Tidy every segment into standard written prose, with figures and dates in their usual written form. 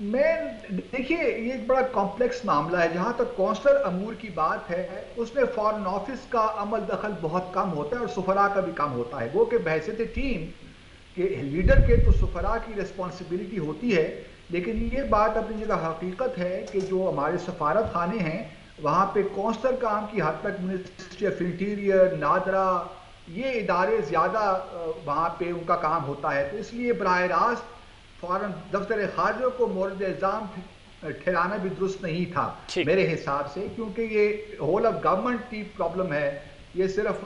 میں دیکھیے یہ ایک بڑا کمپلیکس معاملہ ہے. جہاں تک قونصلر امور کی بات ہے اس میں فارن آفس کا عمل دخل بہت کم ہوتا ہے اور سفراء کا بھی کم ہوتا ہے. وہ کہ بحیثیت ٹیم کہ لیڈر کے تو سفراء کی ریسپانسبلٹی ہوتی ہے، لیکن یہ بات اپنی جگہ حقیقت ہے کہ جو ہمارے سفارت خانے ہیں وہاں پہ قونصلر کام کی حد تک منسٹری آف انٹیریئر، نادرا، یہ ادارے زیادہ وہاں پہ ان کا کام ہوتا ہے. تو اس لیے براہ راست فارن دفتر خارجہ کو مورد الزام ٹھہرانا بھی درست نہیں تھا ٹھیک ہے. میرے حساب سے، کیونکہ یہ ہول آف گورنمنٹ کی پرابلم ہے. یہ صرف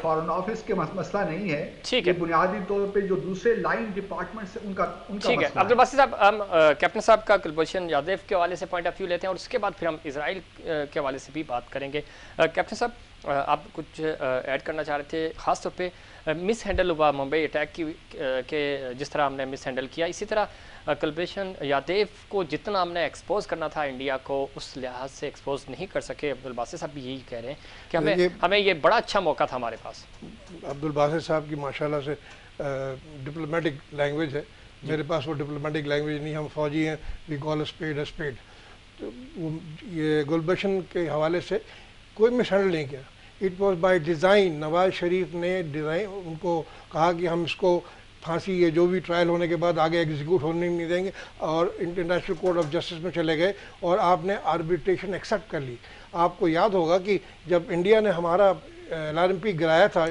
فارن آفس کے مسئلہ نہیں ہے، ٹھیک یہ ہے. بنیادی طور پہ جو دوسرے لائن ڈپارٹمنٹس ہیں ان کا ٹھیک ہے مسئلہ عبد ہے. الباسط صاحب، ہم کیپٹن صاحب کا کلبھوشن یادیو کے حوالے سے پوائنٹ آف ویو لیتے ہیں اور اس کے بعد پھر ہم اسرائیل کے حوالے سے بھی بات کریں گے. کیپٹن صاحب آپ کچھ ایڈ کرنا چاہ رہے تھے، خاص طور پہ مس ہینڈل ہوا ممبئی اٹیک کی کہ جس طرح ہم نے مس ہینڈل کیا، اسی طرح کلبھوشن یادیو کو جتنا ہم نے ایکسپوز کرنا تھا انڈیا کو اس لحاظ سے ایکسپوز نہیں کر سکے. عبد الباسط صاحب بھی یہی کہہ رہے ہیں کہ ہمیں یہ بڑا اچھا موقع تھا ہمارے پاس. عبد الباسط صاحب کی ماشاءاللہ سے ڈپلومیٹک لینگویج ہے. میرے پاس وہ ڈپلومیٹک لینگویج نہیں، ہم فوجی ہیں، وی کال اے اسپیڈ اے اسپیڈ. تو یہ گلبھوشن کے حوالے سے کوئی مس ہینڈل نہیں کیا. It was by design. Nawaz Sharif نے ڈیزائن ان کو کہا کہ ہم اس کو پھانسی یہ جو بھی ٹرائل ہونے کے بعد آگے ایگزیکیوٹ ہونے نہیں دیں گے، اور انٹرنیشنل کورٹ آف جسٹس میں چلے گئے اور آپ نے آربیٹریشن ایکسیپٹ کر لی. آپ کو یاد ہوگا کہ جب انڈیا نے ہمارا LRMP گرایا تھا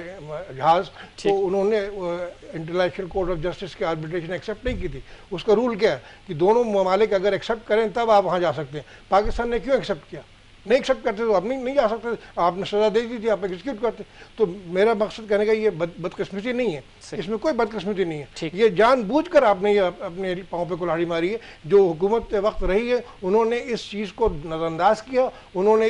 جہاز، تو انہوں نے انٹرنیشنل کورٹ آف جسٹس کی آربیٹریشن ایکسیپٹ نہیں کی تھی. اس کا رول کیا ہے کہ دونوں ممالک اگر ایکسیپٹ کریں تب آپ وہاں جا سکتے ہیں. پاکستان نے کیوں ایکسیپٹ کیا؟ نہیں ایکسیپٹ کرتے تو آپ نہیں جا سکتے، آپ نے سزا دے دی تھی، آپ ایگزیکیوٹ کرتے. تو میرا مقصد کہنے کا یہ بدقسمتی نہیں ہے، اس میں کوئی بدقسمتی نہیں ہے. یہ جان بوجھ کر آپ نے یہ اپنے پاؤں پہ کلہاڑی ماری ہے. جو حکومت وقت رہی ہے انہوں نے اس چیز کو نظر انداز کیا. انہوں نے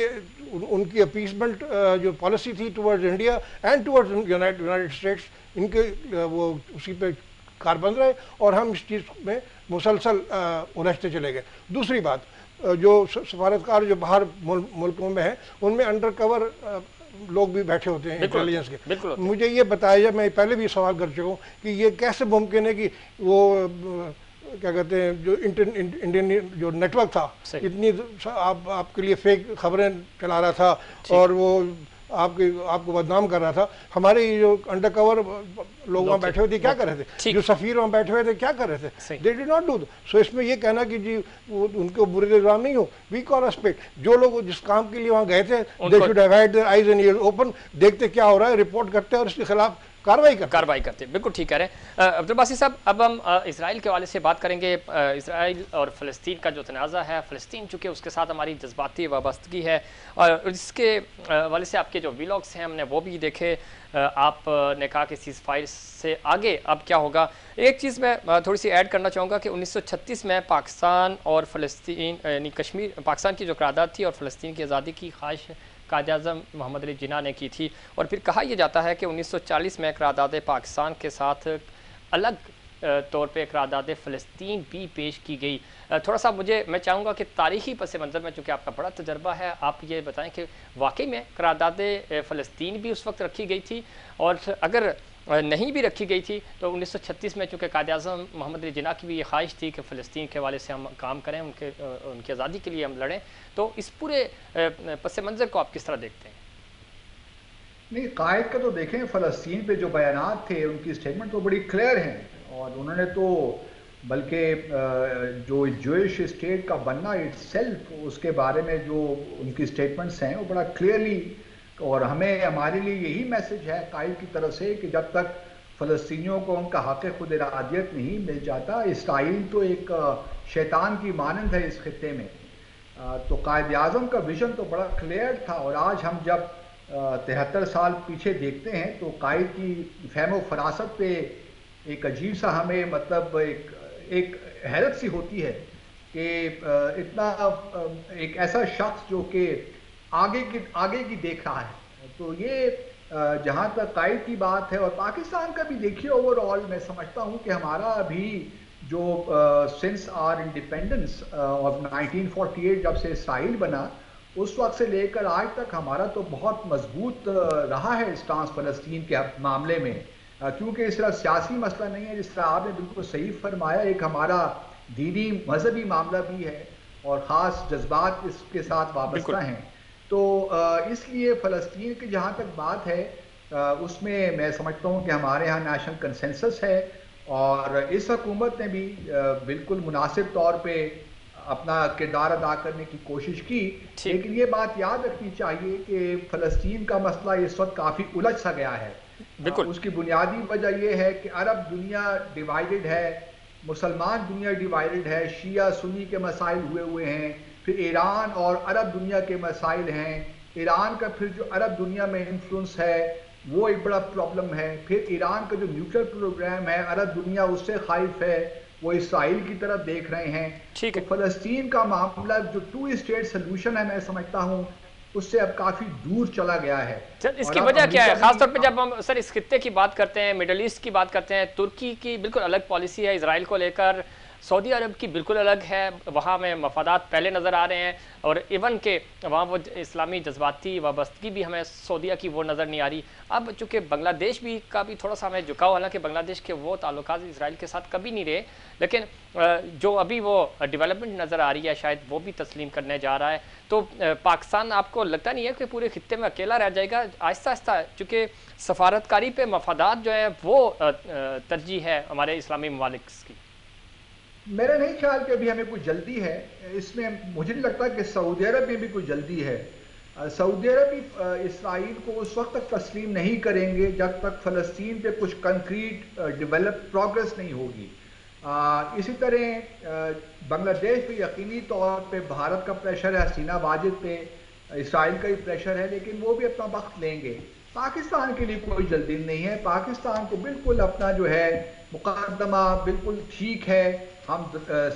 ان کی اپیسمنٹ جو پالیسی تھی towards India and towards United States, ان کے وہ اسی پہ کار بند رہے اور ہم اس چیز میں مسلسل الجھتے چلے گئے. دوسری بات، جو سفارتکار جو باہر ملکوں میں ہیں ان میں انڈر کور لوگ بھی بیٹھے ہوتے ہیں انٹیلیجنس کے. مجھے یہ بتایا جائے، میں پہلے بھی سوال کر چکا ہوں کہ یہ کیسے ممکن ہے کہ وہ کیا کہتے ہیں جو انڈین جو نیٹ ورک تھا اتنی آپ کے لیے فیک خبریں چلا رہا تھا اور وہ آپ کو بدنام کر رہا تھا. ہمارے جو انڈر کور لوگ وہاں بیٹھے ہوئے تھے کیا کر رہے تھے؟ جو سفیر وہاں بیٹھے ہوئے تھے کیا کر رہے تھے؟ دے ڈڈ ناٹ ڈو. سو اس میں یہ کہنا کہ جی ان کو برے الزام نہیں ہو، وی کال اے اسپیڈ. جو لوگ جس کام کے لیے وہاں گئے تھے they should have had their eyes and ears open, دیکھتے کیا ہو رہا ہے، رپورٹ کرتے اور اس کے خلاف کارروائی کرتے. بالکل ٹھیک کہہ رہے ہیں عبد الباسط صاحب. اب ہم اسرائیل کے حوالے سے بات کریں گے. اسرائیل اور فلسطین کا جو تنازع ہے، فلسطین چونکہ اس کے ساتھ ہماری جذباتی وابستگی ہے، اور اس کے حوالے سے آپ کے جو ویلاگس ہیں ہم نے وہ بھی دیکھے. آپ نے کہا کہ سیز فائر سے آگے اب کیا ہوگا. ایک چیز میں تھوڑی سی ایڈ کرنا چاہوں گا کہ 1936 میں پاکستان اور فلسطین یعنی کشمیر، پاکستان کی جو قرارداد تھی اور فلسطین کی آزادی کی خواہش قائد اعظم محمد علی جناح نے کی تھی، اور پھر کہا یہ جاتا ہے کہ 1940 میں قرارداد پاکستان کے ساتھ الگ طور پہ قرارداد فلسطین بھی پیش کی گئی. تھوڑا سا میں چاہوں گا کہ تاریخی پس منظر میں چونکہ آپ کا بڑا تجربہ ہے، آپ یہ بتائیں کہ واقعی میں قرارداد فلسطین بھی اس وقت رکھی گئی تھی، اور اگر نہیں بھی رکھی گئی تھی تو 1936 میں چونکہ قائد اعظم محمد علی جناح کی بھی یہ خواہش تھی کہ فلسطین کے حوالے سے ہم کام کریں، ان کی آزادی کے لیے ہم لڑیں. تو اس پورے پس منظر کو آپ کس طرح دیکھتے ہیں؟ نہیں، قائد کا تو دیکھیں، فلسطین پہ جو بیانات تھے ان کی سٹیٹمنٹ تو بڑی کلیئر ہیں، اور انہوں نے تو بلکہ جو جوئش اسٹیٹ کا بننا اٹ سیلف، اس کے بارے میں جو ان کی سٹیٹمنٹس ہیں وہ بڑا کلیئرلی، اور ہمارے لیے یہی میسج ہے قائد کی طرف سے کہ جب تک فلسطینیوں کو ان کا حق خود ارادیت نہیں مل جاتا، اسرائیل تو ایک شیطان کی مانند ہے اس خطے میں. تو قائد اعظم کا ویژن تو بڑا کلیئر تھا، اور آج ہم جب 73 سال پیچھے دیکھتے ہیں تو قائد کی فہم و فراست پہ ایک عجیب سا ہمیں مطلب ایک حیرت سی ہوتی ہے کہ اتنا ایک ایسا شخص جو کہ آگے کی دیکھ رہا ہے. تو یہ جہاں تک قائد کی بات ہے، اور پاکستان کا بھی دیکھیے اوور آل میں سمجھتا ہوں کہ ہمارا ابھی جو سنس آر انڈیپینڈنس آف 1948 جب سے اسرائیل بنا، اس وقت سے لے کر آج تک ہمارا تو بہت مضبوط رہا ہے اسٹانس فلسطین کے معاملے میں، کیونکہ اس طرح سیاسی مسئلہ نہیں ہے. جس طرح آپ نے بالکل صحیح فرمایا، ایک ہمارا دینی مذہبی معاملہ بھی ہے اور خاص جذبات اس کے ساتھ وابستہ ہیں. تو اس لیے فلسطین کی جہاں تک بات ہے اس میں سمجھتا ہوں کہ ہمارے ہاں نیشنل کنسنسس ہے اور اس حکومت نے بھی بالکل مناسب طور پہ اپنا کردار ادا کرنے کی کوشش کی. لیکن یہ بات یاد رکھنی چاہیے کہ فلسطین کا مسئلہ اس وقت کافی الجھ سا گیا ہے. اس کی بنیادی وجہ یہ ہے کہ عرب دنیا ڈیوائیڈڈ ہے, مسلمان دنیا ڈیوائیڈڈ ہے, شیعہ سنی کے مسائل ہوئے ہیں, پھر ایران اور عرب دنیا کے مسائل ہیں. ایران کا پھر جو عرب دنیا میں انفلوئنس ہے وہ ایک بڑا پرابلم ہے. پھر ایران کا جو نیوکلیئر پروگرام ہے عرب دنیا اس سے خائف ہے, وہ اسرائیل کی طرف دیکھ رہے ہیں. تو فلسطین کا معاملہ جو 2 اسٹیٹ سلوشن ہے میں سمجھتا ہوں اس سے اب کافی دور چلا گیا ہے. اس کی وجہ کیا ہے؟ خاص طور پہ جب ہم سر اس خطے کی بات کرتے ہیں, مڈل ایسٹ کی بات کرتے ہیں, ترکی کی بالکل الگ پالیسی ہے اسرائیل کو لے کر, سعودی عرب کی بالکل الگ ہے, وہاں میں مفادات پہلے نظر آ رہے ہیں, اور ایون کہ وہاں وہ اسلامی جذباتی وابستگی بھی ہمیں سعودیہ کی وہ نظر نہیں آ رہی. اب چونکہ بنگلہ دیش بھی کا بھی تھوڑا سا ہمیں جھکاؤ, حالانکہ بنگلہ دیش کے وہ تعلقات اسرائیل کے ساتھ کبھی نہیں رہے, لیکن جو ابھی وہ ڈیولپمنٹ نظر آ رہی ہے شاید وہ بھی تسلیم کرنے جا رہا ہے. تو پاکستان آپ کو لگتا نہیں ہے کہ پورے خطے میں اکیلا رہ جائے گا آہستہ آہستہ, چونکہ سفارتکاری پہ مفادات جو ہیں وہ ترجیح ہے ہمارے اسلامی ممالک کی؟ میرا نہیں خیال کہ ابھی ہمیں کوئی جلدی ہے اس میں. مجھے نہیں لگتا کہ سعودی عرب میں بھی کوئی جلدی ہے. سعودی عرب بھی اسرائیل کو اس وقت تک تسلیم نہیں کریں گے جب تک فلسطین پہ کچھ کنکریٹ پروگرس نہیں ہوگی. اسی طرح بنگلہ دیش پہ یقینی طور پہ بھارت کا پریشر ہے, حسینہ واجد پہ اسرائیل کا ہی پریشر ہے, لیکن وہ بھی اپنا وقت لیں گے. پاکستان کے لیے کوئی جلدی نہیں ہے. پاکستان کو بالکل اپنا جو ہے مقدمہ بالکل ٹھیک ہے, ہم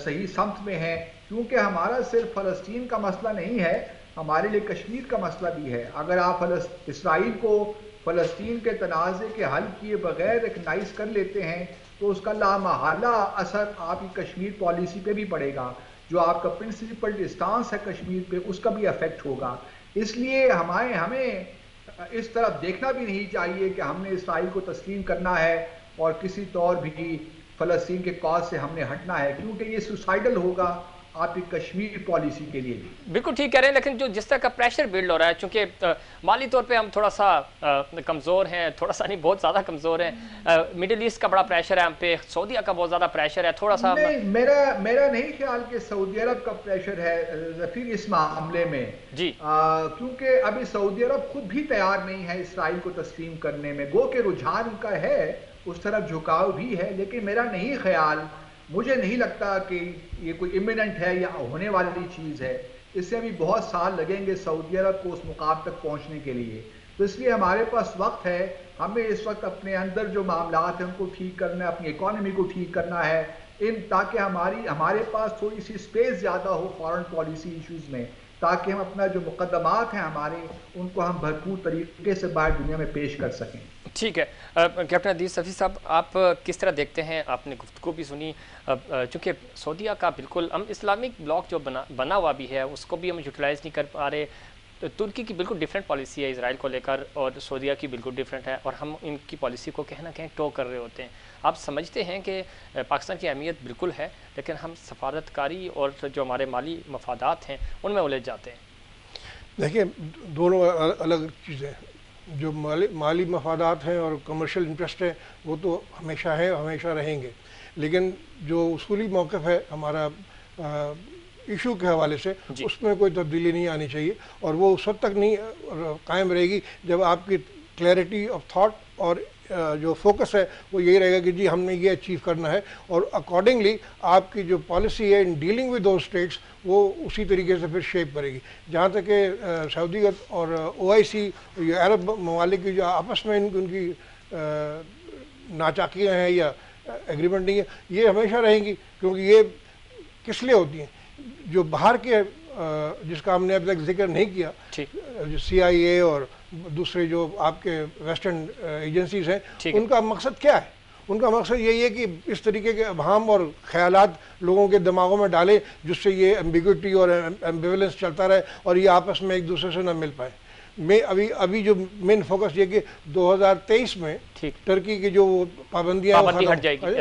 صحیح سمت میں ہیں, کیونکہ ہمارا صرف فلسطین کا مسئلہ نہیں ہے, ہمارے لیے کشمیر کا مسئلہ بھی ہے. اگر آپ اسرائیل کو فلسطین کے تنازع کے حل کیے بغیر ریکگنائز کر لیتے ہیں تو اس کا لامحالہ اثر آپ کی کشمیر پالیسی پہ بھی پڑے گا. جو آپ کا پرنسپل اسٹانس ہے کشمیر پہ اس کا بھی افیکٹ ہوگا. اس لیے ہمیں اس طرف دیکھنا بھی نہیں چاہیے کہ ہم نے اسرائیل کو تسلیم کرنا ہے اور کسی طور بھی فلسطین کے کاز سے ہم نے ہٹنا ہے, کیونکہ یہ سوسائڈل ہوگا آپ کی کشمیر پالیسی کے لیے بھی. بالکل ٹھیک کہہ رہے ہیں, لیکن جو جس طرح کا پریشر بلڈ ہو رہا ہے, چونکہ مالی طور پہ ہم تھوڑا سا کمزور ہیں, تھوڑا سا نہیں بہت زیادہ کمزور ہیں, مڈل ایسٹ کا بڑا پریشر ہے ہم پہ, سعودیہ کا بہت زیادہ پریشر ہے, تھوڑا سا میرا نہیں خیال کہ سعودی عرب کا پریشر ہے ظفیر اس معاملے میں جی, کیونکہ ابھی سعودی عرب خود بھی تیار نہیں ہے اسرائیل کو تسلیم کرنے میں. گو کہ رجحان ان کا ہے, اس طرف جھکاؤ بھی ہے, لیکن میرا نہیں خیال, مجھے نہیں لگتا کہ یہ کوئی امیڈنٹ ہے یا ہونے والی چیز ہے. اس سے بھی بہت سال لگیں گے سعودی عرب کو اس مقام تک پہنچنے کے لیے. تو اس لیے ہمارے پاس وقت ہے, ہمیں اس وقت اپنے اندر جو معاملات ہیں ان کو ٹھیک کرنا ہے, اپنی اکانومی کو ٹھیک کرنا ہے, تاکہ ہمارے پاس تھوڑی سی اسپیس زیادہ ہو فارن پالیسی ایشوز میں, تاکہ ہم اپنا جو مقدمات ہیں ہمارے ان کو ہم بھرپور طریقے سے باہر دنیا میں پیش کر سکیں. ٹھیک ہے. کیپٹن عدیل صفی صاحب, آپ کس طرح دیکھتے ہیں, آپ نے گفتگو بھی سنی, چونکہ سعودیہ کا بالکل ہم اسلامک بلاک جو بنا ہوا بھی ہے اس کو بھی ہم یوٹیلائز نہیں کر پا رہے. ترکی کی بالکل ڈیفرنٹ پالیسی ہے اسرائیل کو لے کر, اور سعودیہ کی بالکل ڈیفرنٹ ہے, اور ہم ان کی پالیسی کو کہیں نہ کہیں ٹو کر رہے ہوتے ہیں. آپ سمجھتے ہیں کہ پاکستان کی اہمیت بالکل ہے, لیکن ہم سفارتکاری اور جو ہمارے مالی مفادات ہیں ان میں الجھ جاتے ہیں؟ دیکھیں, دونوں الگ چیزیں, جو مالی مفادات ہیں اور کمرشل انٹرسٹ ہے وہ تو ہمیشہ ہے, ہمیشہ رہیں گے, لیکن جو اصولی موقف ہے ہمارا ایشو کے حوالے سے اس میں کوئی تبدیلی نہیں آنی چاہیے, اور وہ اس وقت تک نہیں قائم رہے گی جب آپ کی کلیئرٹی آف تھاٹ اور جو فوکس ہے وہ یہی رہے گا کہ جی ہم نے یہ اچیو کرنا ہے, اور اکارڈنگلی آپ کی جو پالیسی ہے in dealing with those states وہ اسی طریقے سے پھر شیپ کرے گی. جہاں تک کہ سعودیت اور OIC یا عرب ممالک کی جو آپس میں ان کی ناچاکیاں ہیں یا ایگریمنٹ نہیں ہے, یہ ہمیشہ رہیں گی, کیونکہ یہ کس لیے ہوتی ہیں, جو باہر کے جس کا ہم نے اب تک ذکر نہیں کیا, جو CIA اور دوسرے جو آپ کے ویسٹرن ایجنسیز ہیں, ان کا مقصد کیا ہے؟ ان کا مقصد یہی ہے کہ اس طریقے کے ابہام اور خیالات لوگوں کے دماغوں میں ڈالیں جس سے یہ ایمبیگوٹی اور ایمبیولنس چلتا رہے اور یہ آپس میں ایک دوسرے سے نہ مل پائے. میں ابھی جو مین فوکس یہ کہ 2023 میں ٹرکی کی جو پابندیاں ہٹ جائے گی.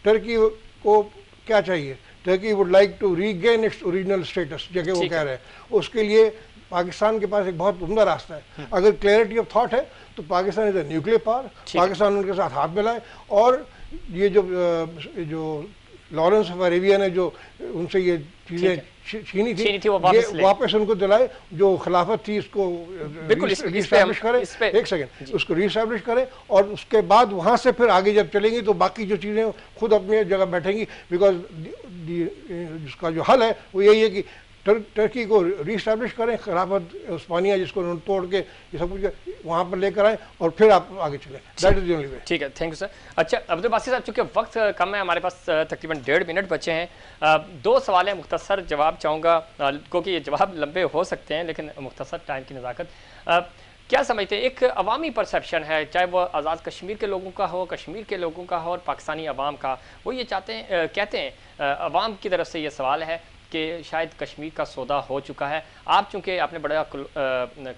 ٹرکی کو کیا چاہیے؟ Turkey would like to regain its original status جگہ وہ کہہ رہے ہیں. اس کے لیے پاکستان کے پاس ایک بہت عمدہ راستہ ہے. اگر کلیئرٹی آف تھاٹ ہے تو پاکستان از اے نیوکلیئر پاور. پاکستان ان کے ساتھ ہاتھ ملائے اور یہ جو لارنس آف اریبیا نے جو ان سے یہ چیزیں چھینی تھی واپس ان کو دلائے. جو خلافت تھی اس کو ری اسٹیبلش کرے. ایک سیکنڈ, اس کو ری اسٹیبلش کرے اور اس کے بعد وہاں سے پھر آگے جب چلیں گی تو باقی جو چیزیں خود اپنی جگہ بیٹھیں گی. بیکاز اس کا جو حل ہے وہ یہی ہے کہ ٹرکی کو ری اسٹیبلش کریں, خلافت عثمانیہ جس کو انہوں نے توڑ کے یہ سب کچھ وہاں پر لے کر آئیں اور پھر آپ آگے چلیں. That is the only way. ٹھیک ہے, تھینک یو سر. اچھا عبدالباسط صاحب, چونکہ وقت کم ہے ہمارے پاس, تقریباً 1.5 منٹ بچے ہیں. 2 سوال ہیں, مختصر جواب چاہوں گا کیونکہ یہ جواب لمبے ہو سکتے ہیں لیکن مختصر ٹائم کی نزاکت. کیا سمجھتے ہیں, ایک عوامی پرسیپشن ہے چاہے وہ آزاد کشمیر کے لوگوں کا ہو, کشمیر کے لوگوں کا ہو اور پاکستانی عوام کا, وہ یہ کہتے ہیں عوام کی طرف سے یہ سوال ہے کہ شاید کشمیر کا سودا ہو چکا ہے. آپ چونکہ آپ نے بڑا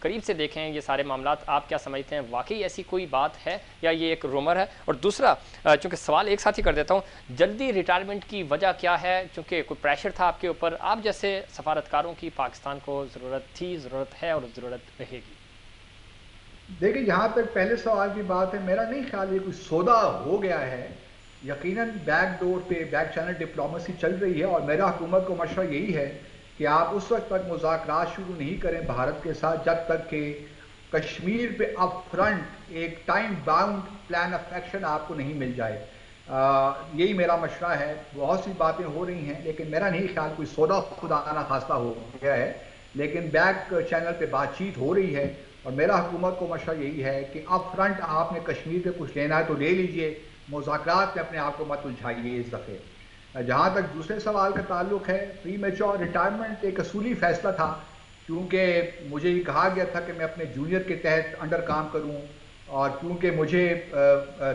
قریب سے دیکھیں یہ سارے معاملات, آپ کیا سمجھتے ہیں واقعی ایسی کوئی بات ہے یا یہ ایک رومر ہے؟ اور دوسرا, چونکہ سوال ایک ساتھ ہی کر دیتا ہوں, جلدی ریٹائرمنٹ کی وجہ کیا ہے؟ چونکہ کوئی پریشر تھا آپ کے اوپر, آپ جیسے سفارتکاروں کی پاکستان کو ضرورت تھی, ضرورت ہے اور ضرورت رہے گی. دیکھیں جہاں تک پہلے سوال کی بات ہے, میرا نہیں خیال یہ کوئی سودا ہو گیا ہے. یقیناً بیک ڈور پہ بیک چینل ڈپلومیسی چل رہی ہے اور میرا حکومت کو مشورہ یہی ہے کہ آپ اس وقت تک مذاکرات شروع نہیں کریں بھارت کے ساتھ جب تک کہ کشمیر پہ اپ فرنٹ ایک time bound plan of action آپ کو نہیں مل جائے. یہی میرا مشورہ ہے. بہت سی باتیں ہو رہی ہیں لیکن میرا نہیں خیال کوئی سودا خدا نخواستہ ہو گیا ہے, لیکن بیک چینل پہ بات چیت ہو رہی ہے. اور میرا حکومت کو مشورہ یہی ہے کہ اپ فرنٹ آپ نے کشمیر پہ کچھ لینا ہے تو لے لیجئے, مذاکرات میں اپنے آپ کو مت الجھائیے اس دفعے. جہاں تک دوسرے سوال کا تعلق ہے, پری میچور ریٹائرمنٹ ایک اصولی فیصلہ تھا کیونکہ مجھے یہ کہا گیا تھا کہ میں اپنے جونیئر کے تحت انڈر کام کروں اور کیونکہ مجھے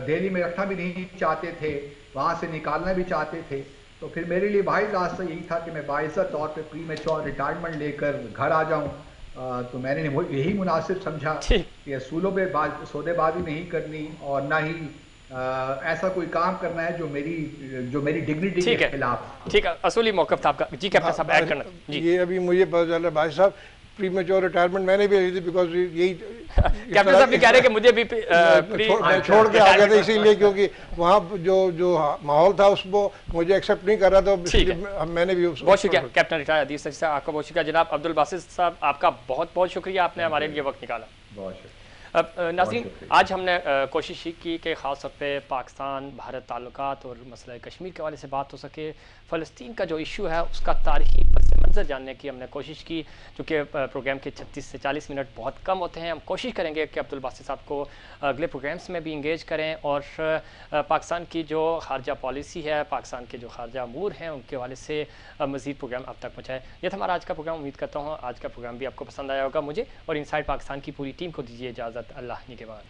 دہلی میں رکھنا بھی نہیں چاہتے تھے, وہاں سے نکالنا بھی چاہتے تھے, تو پھر میرے لیے واحد راستہ یہی تھا کہ میں باعزت طور پہ پری میچور ریٹائرمنٹ لے کر گھر آ جاؤں. تو میں نے یہی مناسب سمجھا کہ اصولوں پہ سودے بازی نہیں کرنی اور نہ ہی ایسا کوئی کام کرنا ہے جو میری ڈگنیٹی کے خلاف. ٹھیک ہے, اصولی موقف تھا آپ کا. جی کیپٹن صاحب ایڈ کرنا. یہ ابھی مجھے پتا چلا بھائی صاحب پری میچور ریٹائرمنٹ میں نے بھی لی تھی بیکاز یہی کیپٹن صاحب بھی کہہ رہے ہیں کہ مجھے بھی چھوڑ کے آ گیا تھا اسی لیے کیونکہ وہاں جو ماحول تھا اس کو مجھے ایکسیپٹ نہیں کر رہا تھا. میں نے بھی بہت شکریہ کیپٹن ریٹائر حدیث صاحب, آپ کا بہت شکریہ. جناب عبدالباسط صاحب آپ کا بہت بہت شکریہ, آپ نے ہمارے لیے وقت نکالا. بہت شکریہ. ناظرین, آج ہم نے کوشش کی کہ خاص طور پہ پاکستان بھارت تعلقات اور مسئلہ کشمیر کے حوالے سے بات ہو سکے. فلسطین کا جو ایشو ہے اس کا تاریخی پس منظر جاننے کی ہم نے کوشش کی, چونکہ پروگرام کے 36 سے 40 منٹ بہت کم ہوتے ہیں. ہم کوشش کریں گے کہ عبدالباسط صاحب کو اگلے پروگرامس میں بھی انگیج کریں اور پاکستان کی جو خارجہ پالیسی ہے, پاکستان کے جو خارجہ امور ہیں ان کے حوالے سے مزید پروگرام آپ تک پہنچائیں. یہ تھا ہمارا آج کا پروگرام. امید کرتا ہوں آج کا پروگرام بھی آپ کو پسند آیا ہوگا. مجھے اور انسائیڈ پاکستان کی پوری ٹیم کو دیجیے اجازت. اللہ نگہبان.